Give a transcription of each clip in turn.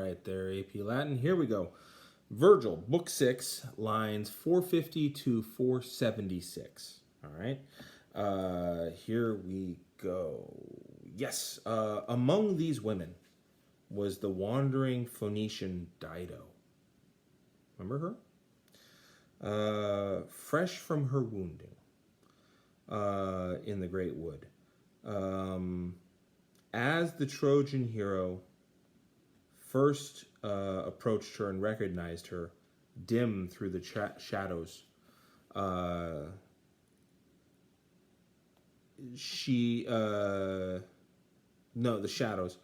right there, AP Latin. Here we go. Vergil, Book 6, lines 450 to 476. All right. Here we go. Yes. Among these women was the wandering Phoenician Dido. Remember her? Fresh from her wounding in the great wood. As the Trojan hero first approached her and recognized her, dim through the shadows, the shadows,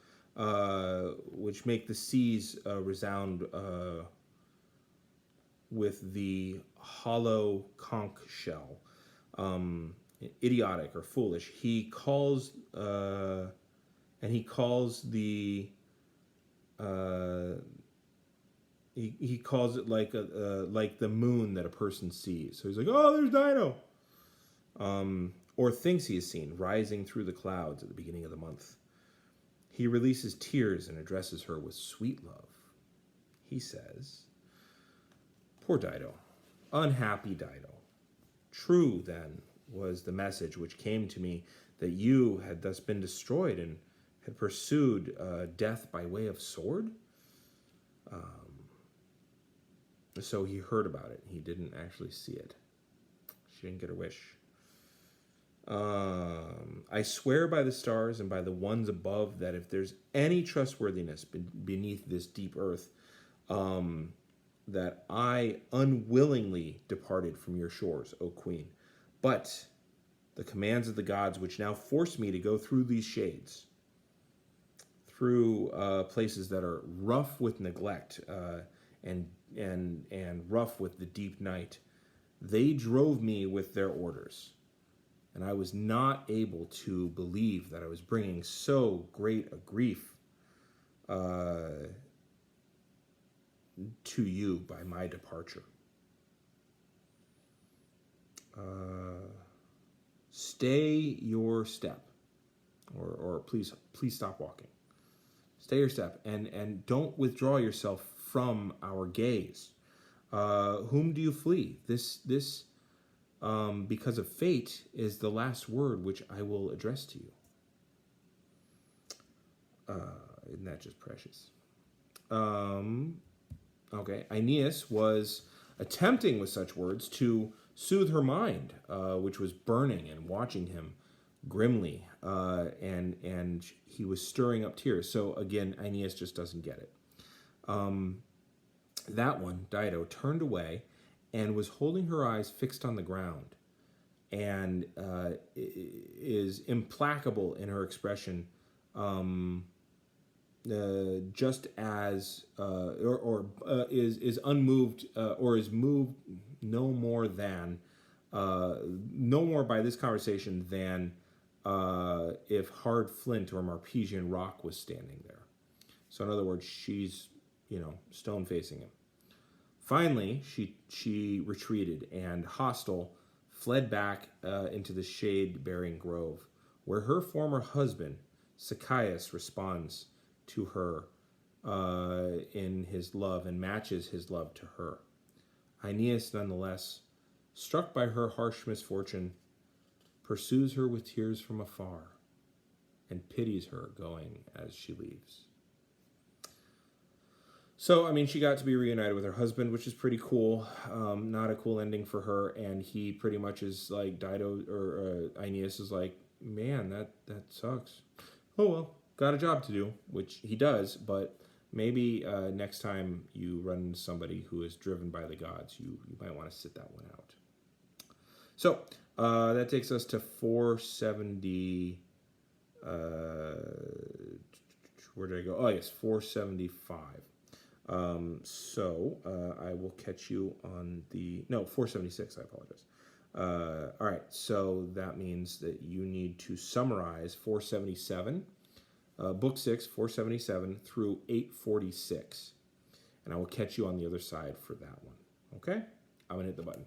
which make the seas resound with the hollow conch shell. Idiotic or foolish. He calls the he calls it like the moon that a person sees. So he's like, oh, there's Dido. Or thinks he has seen, rising through the clouds at the beginning of the month. He releases tears and addresses her with sweet love. He says, poor Dido, unhappy Dido. True, then, was the message which came to me that you had thus been destroyed and had pursued death by way of sword? So he heard about it. He didn't actually see it. She didn't get her wish. I swear by the stars and by the ones above that if there's any trustworthiness beneath this deep earth, that I unwillingly departed from your shores, O Queen. But the commands of the gods which now force me to go through these shades, through places that are rough with neglect and rough with the deep night, they drove me with their orders. And I was not able to believe that I was bringing so great a grief to you by my departure. Stay your step, or please stop walking. Stay your step, and don't withdraw yourself from our gaze. Whom do you flee? This because of fate, is the last word which I will address to you. Isn't that just precious? Okay, Aeneas was attempting with such words to soothe her mind, which was burning and watching him grimly, and he was stirring up tears. So again, Aeneas just doesn't get it. That one, Dido, turned away and was holding her eyes fixed on the ground, and is implacable in her expression, just as is unmoved, or is moved no more by this conversation than if hard flint or Marpesian rock was standing there. So in other words, she's stone facing him. Finally, she retreated and, hostile, fled back into the shade-bearing grove, where her former husband, Sychaeus, responds to her in his love and matches his love to her. Aeneas, nonetheless, struck by her harsh misfortune, pursues her with tears from afar and pities her going as she leaves. So, I mean, she got to be reunited with her husband, which is pretty cool. Not a cool ending for her, and he pretty much is like Dido, or Aeneas is like, man, that sucks. Oh well, got a job to do, which he does, but maybe next time you run into somebody who is driven by the gods, you might want to sit that one out. So, that takes us to 470, where did I go? Oh, yes, 475. So I will catch you on 476, I apologize. All right, so that means that you need to summarize 477, Book 6, 477 through 846. And I will catch you on the other side for that one. Okay? I'm going to hit the button.